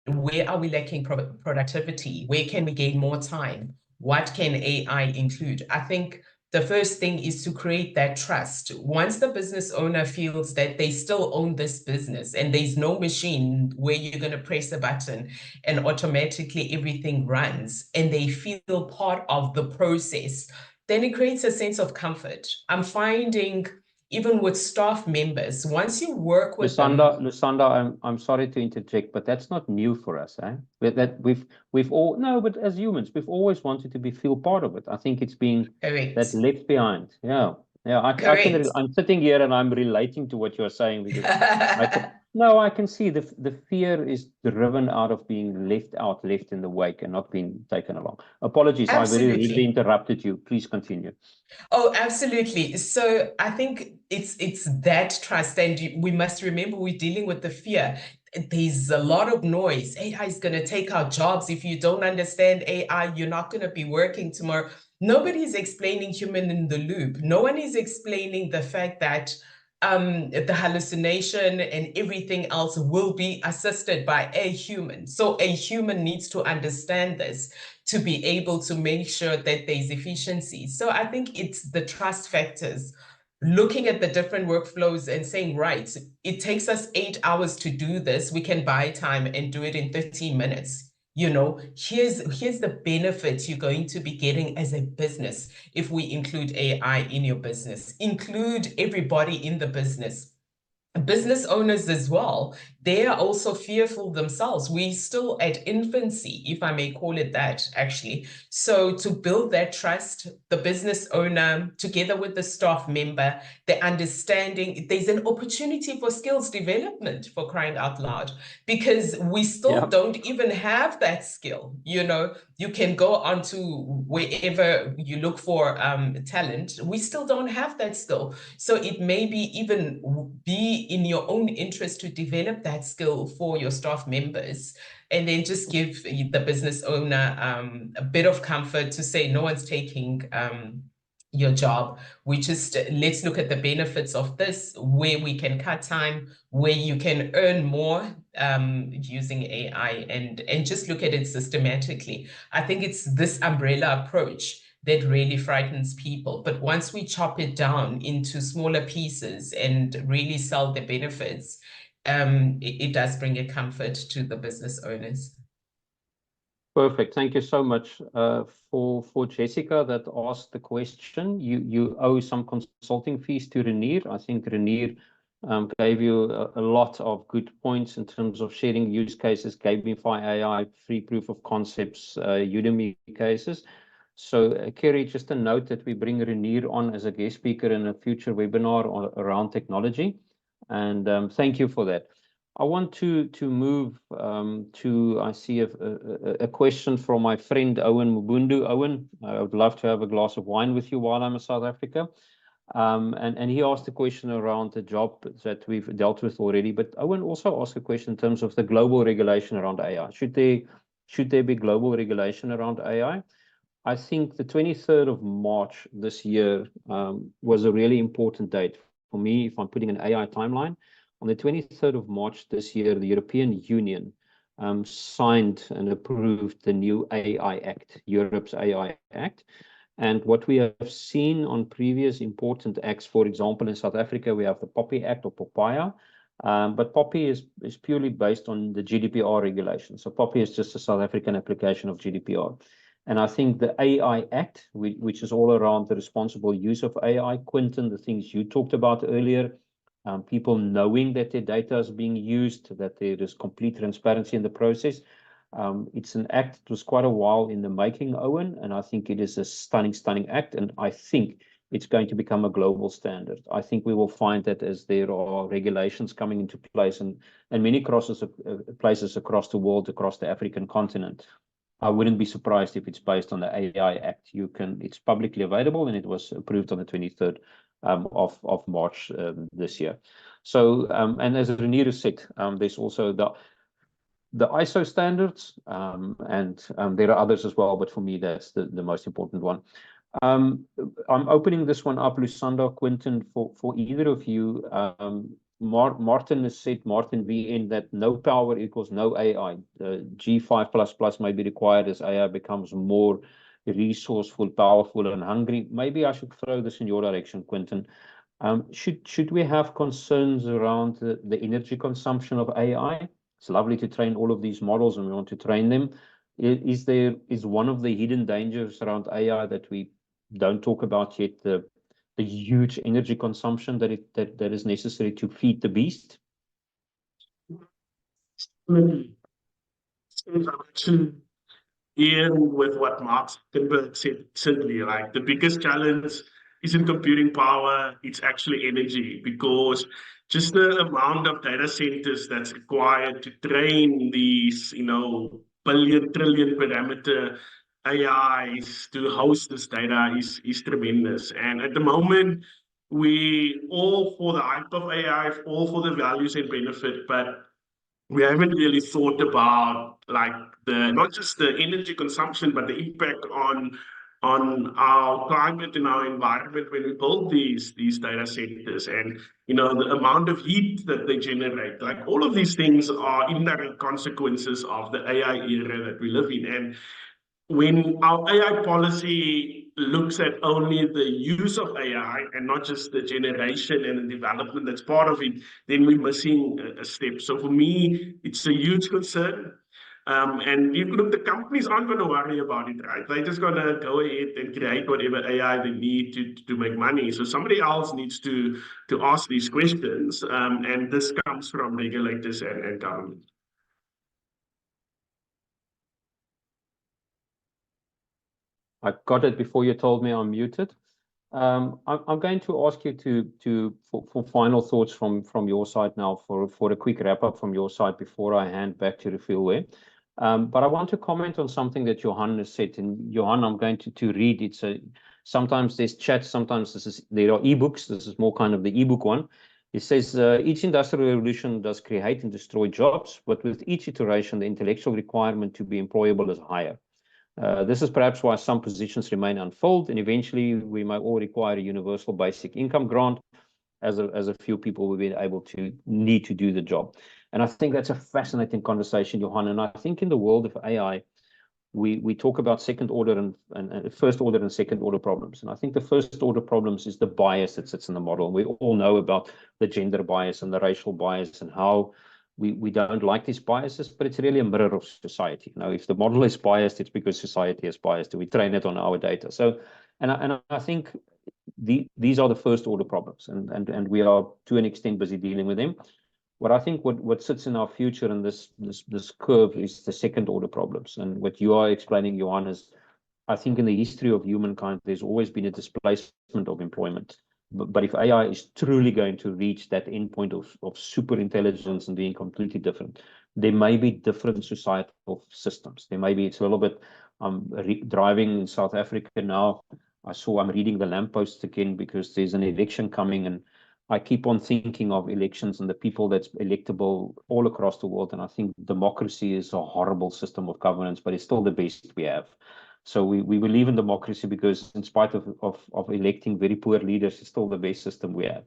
Where are we lacking productivity? Where can we gain more time? what can AI include? I think the first thing is to create that trust. Once the business owner feels that they still own this business and there's no machine where you're going to press a button and automatically everything runs, and they feel part of the process, then it creates a sense of comfort. I'm finding even with staff members, once you work with Lusanda, I'm sorry to interject, but that's not new for us, eh? That we've all no, but as humans, we've always wanted to feel part of it. I think it's been that left behind. Yeah, yeah. I'm sitting here and I'm relating to what you're saying because I can see the fear is driven out of being left in the wake and not being taken along. Apologies, Absolutely. I very rudely interrupted you. Please continue. Oh, absolutely. So I think it's that trust, and we must remember we're dealing with the fear. There's a lot of noise. AI is going to take our jobs. If you don't understand AI, you're not going to be working tomorrow. Nobody's explaining human in the loop. No one is explaining the fact that the hallucination and everything else will be assisted by a human. So a human needs to understand this to be able to make sure that there's efficiency. So I think it's the trust factors, looking at the different workflows and saying, right, it takes us 8 hours to do this. We can buy time and do it in 15 minutes. You know, here's the benefit you're going to be getting as a business if we include AI in your business. Include everybody in the business. Business owners as well, they are also fearful themselves. We're still at infancy, if I may call it that, actually. So to build that trust, the business owner, together with the staff member, the understanding, there's an opportunity for skills development, for crying out loud, because we still don't even have that skill. You know, you can go onto wherever you look for talent. We still don't have that skill. So it may be even be in your own interest to develop that skill for your staff members, and then just give the business owner a bit of comfort to say no one's taking your job. We just let's look at the benefits of this, where we can cut time, where you can earn more using AI, and just look at it systematically. I think it's this umbrella approach that really frightens people. But once we chop it down into smaller pieces and really sell the benefits, it does bring a comfort to the business owners. Perfect. Thank you so much for Jessica that asked the question. You owe some consulting fees to Renier. I think Renier gave you a lot of good points in terms of sharing use cases, Gamify AI, free proof of concepts, Udemy cases. So Kerry, just a note that we bring Renier on as a guest speaker in a future webinar around technology. And thank you for that. I want to move to, I see a question from my friend Owen Mubundu. Owen, I would love to have a glass of wine with you while I'm in South Africa. And he asked a question around the job that we've dealt with already. But Owen also asked a question in terms of the global regulation around AI. Should there be global regulation around AI? I think the 23rd of March this year was a really important date for me if I'm putting an AI timeline. On the 23rd of March this year, the European Union signed and approved the new AI Act, Europe's AI Act. And what we have seen on previous important acts, for example, in South Africa, we have the POPI Act or POPIA. But POPI is purely based on the GDPR regulation. So POPI is just a South African application of GDPR. And I think the AI Act, which is all around the responsible use of AI, Quinton, the things you talked about earlier, people knowing that their data is being used, that there is complete transparency in the process. It's an act that was quite a while in the making, Owen, and I think it is a stunning act, and I think it's going to become a global standard. I think we will find that as there are regulations coming into place and many places across the world, across the African continent. I wouldn't be surprised if it's based on the AI Act. It's publicly available, and it was approved on the 23rd of March this year. So, and as Renier said, there's also the ISO standards, and there are others as well, but for me, that's the most important one. I'm opening this one up, Lusanda, Quinton, for either of you. Martin has said, Martin VN, that no power equals no AI. G5++ may be required as AI becomes more resourceful, powerful, and hungry. Maybe I should throw this in your direction, Quentin. Should we have concerns around the energy consumption of AI? It's lovely to train all of these models, and we want to train them. Is one of the hidden dangers around AI that we don't talk about yet, the huge energy consumption that is necessary to feed the beast? Actually, in with what Mark Zuckerberg said recently, like the biggest challenge isn't computing power, it's actually energy, because just the amount of data centers that's required to train these, billion, trillion parameter AIs to host this data is tremendous. And at the moment, we all for the hype of AI, all for the values and benefit, but we haven't really thought about like the not just the energy consumption, but the impact on our climate and our environment when we build these data centers, and the amount of heat that they generate. Like all of these things are indirect consequences of the AI era that we live in. And when our AI policy looks at only the use of AI and not just the generation and the development that's part of it, then we're missing a step. So for me, it's a huge concern. And look, the companies aren't going to worry about it, right? They're just going to go ahead and create whatever AI they need to make money. So somebody else needs to ask these questions. And this comes from regulators and government. I got it before you told me I'm muted. I'm going to ask you for final thoughts from your side now, for a quick wrap up from your side before I hand back to Refilwe. But I want to comment on something that Johan has said. And Johan, I'm going to read. Sometimes there's chat, sometimes there are ebooks. This is more kind of the ebook one. It says, each industrial revolution does create and destroy jobs, but with each iteration, the intellectual requirement to be employable is higher. This is perhaps why some positions remain unfilled, and eventually we might all require a universal basic income grant, as a few people will be able to need to do the job. And I think that's a fascinating conversation, Johan. And I think in the world of AI, we talk about second order and first order and second order problems. And I think the first order problems is the bias that sits in the model. We all know about the gender bias and the racial bias and how we don't like these biases, but it's really a mirror of society. If the model is biased, it's because society is biased. We train it on our data. So, and I think these are the first order problems, and we are to an extent busy dealing with them. What I think what sits in our future in this curve is the second order problems. And what you are explaining, Johan, is I think in the history of humankind, there's always been a displacement of employment. But if AI is truly going to reach that endpoint of super intelligence and being completely different, there may be different societal systems. It's a little bit, driving in South Africa now, I'm reading the lamppost again because there's an election coming, and I keep on thinking of elections and the people that's electable all across the world. And I think democracy is a horrible system of governance, but it's still the best we have. So we believe in democracy because in spite of electing very poor leaders, it's still the best system we have.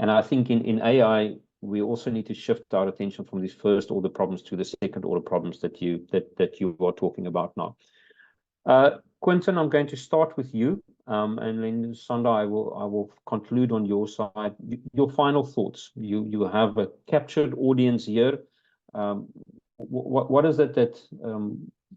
And I think in AI, we also need to shift our attention from these first order problems to the second order problems that you are talking about now. Quentin, I'm going to start with you, and then Sanda, I will conclude on your side. Your final thoughts. You have a captured audience here. What is it that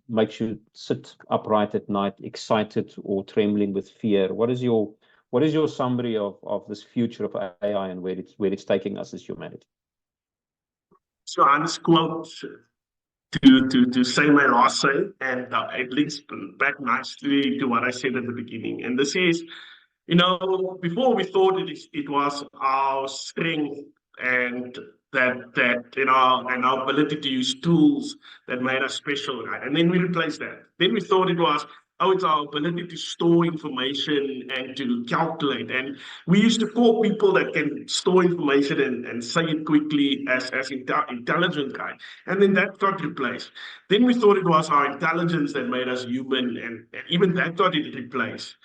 makes you sit upright at night, excited or trembling with fear? What is your summary of this future of AI and where it's taking us as humanity? So I'll just quote to say my last say, and it links back nicely to what I said at the beginning. And this is, before we thought it was our strength and and our ability to use tools that made us special, right? And then we replaced that. Then we thought it was, it's our ability to store information and to calculate. And we used to call people that can store information and say it quickly as intelligent, right? And then that got replaced. Then we thought it was our intelligence that made us human, and even that got replaced.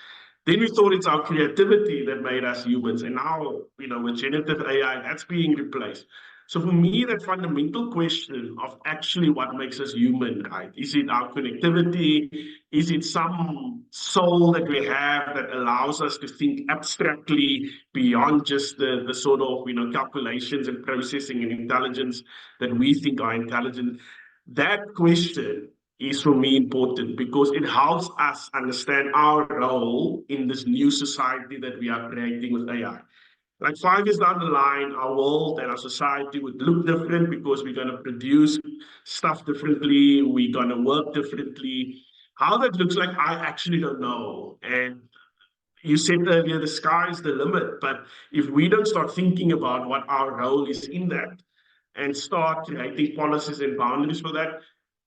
Then we thought it's our creativity that made us humans. And now, with generative AI, that's being replaced. So for me, that fundamental question of actually what makes us human, right? Is it our connectivity? Is it some soul that we have that allows us to think abstractly beyond just the sort of, calculations and processing and intelligence that we think are intelligent? That question is for me important because it helps us understand our role in this new society that we are creating with AI. Like 5 years down the line, our world and our society would look different because we're going to produce stuff differently, we're going to work differently. How that looks like, I actually don't know. And you said earlier, the sky is the limit. But if we don't start thinking about what our role is in that and start creating policies and boundaries for that,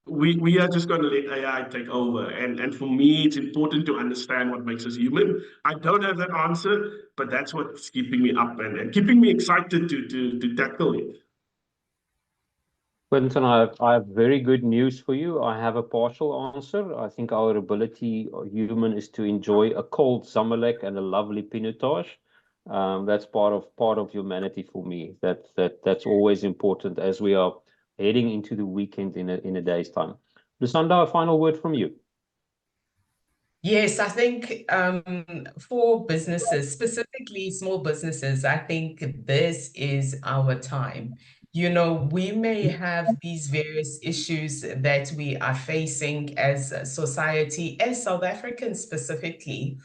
we are just going to let AI take over. And for me, it's important to understand what makes us human. I don't have that answer, but that's what's keeping me up and keeping me excited to tackle it. Quentin, I have very good news for you. I have a partial answer. I think our ability, human, is to enjoy a cold Zamalek and a lovely pinotage. That's part of humanity for me. That's always important as we are heading into the weekend in a day's time. Lusanda, a final word from you. Yes, I think for businesses, specifically small businesses, I think this is our time. We may have these various issues that we are facing as a society, as South Africans specifically.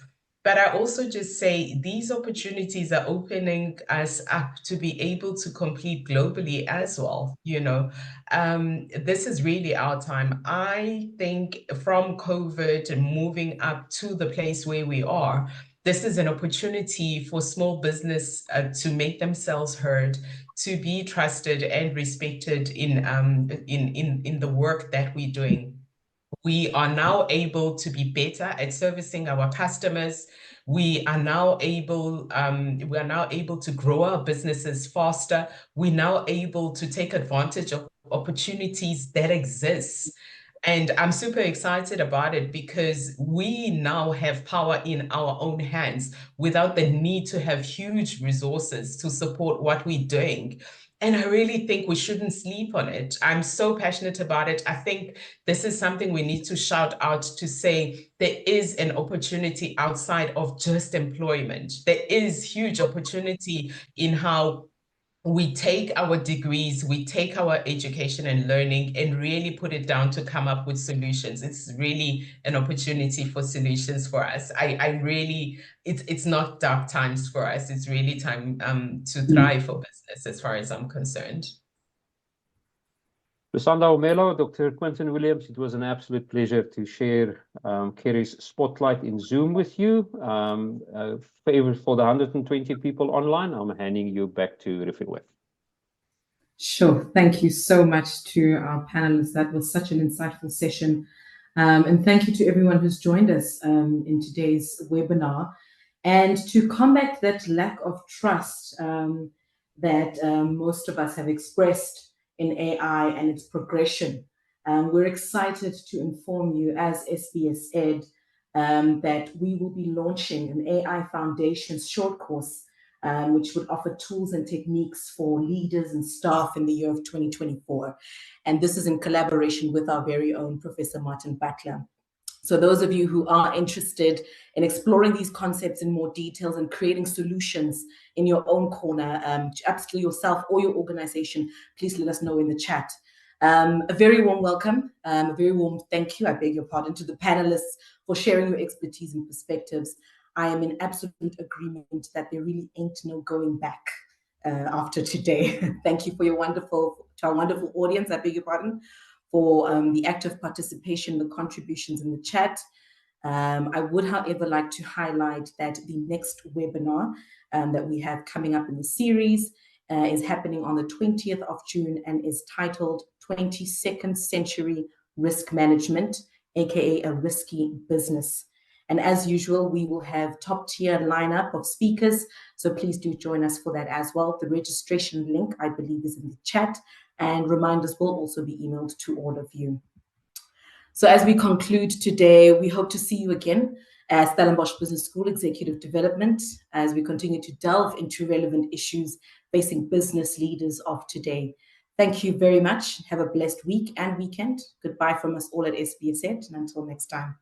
But I also just say these opportunities are opening us up to be able to compete globally as well. This is really our time. I think from COVID and moving up to the place where we are, this is an opportunity for small business to make themselves heard, to be trusted and respected in the work that we're doing. We are now able to be better at servicing our customers. We are now able to grow our businesses faster. We're now able to take advantage of opportunities that exist. And I'm super excited about it because we now have power in our own hands without the need to have huge resources to support what we're doing. And I really think we shouldn't sleep on it. I'm so passionate about it. I think this is something we need to shout out to say there is an opportunity outside of just employment. There is huge opportunity in how we take our degrees, we take our education and learning and really put it down to come up with solutions. It's really an opportunity for solutions for us. It's not dark times for us. It's really time to thrive for business as far as I'm concerned. Lusanda Omelo, Dr. Quentin Williams, it was an absolute pleasure to share Kerry's spotlight in Zoom with you. Favor for the 120 people online, I'm handing you back to Rifirweth. Sure. Thank you so much to our panelists. That was such an insightful session. And thank you to everyone who's joined us in today's webinar. And to combat that lack of trust that most of us have expressed in AI and its progression, we're excited to inform you as SBS Ed that we will be launching an AI Foundations short course which would offer tools and techniques for leaders and staff in the year of 2024. And this is in collaboration with our very own Professor Martin Butler. So those of you who are interested in exploring these concepts in more details and creating solutions in your own corner to upskill yourself or your organization, please let us know in the chat. A very warm welcome, a very warm thank you, I beg your pardon, to the panelists for sharing your expertise and perspectives. I am in absolute agreement that there really ain't no going back after today. Thank you for your to our wonderful audience, I beg your pardon, for the active participation, the contributions in the chat. I would, however, like to highlight that the next webinar that we have coming up in the series is happening on the 20th of June and is titled 22nd Century Risk Management, aka a risky business. And as usual, we will have top tier lineup of speakers. So please do join us for that as well. The registration link, I believe, is in the chat, and reminders will also be emailed to all of you. So as we conclude today, we hope to see you again as Stellenbosch Business School Executive Development, as we continue to delve into relevant issues facing business leaders of today. Thank you very much. Have a blessed week and weekend. Goodbye from us all at SBSN, and until next time.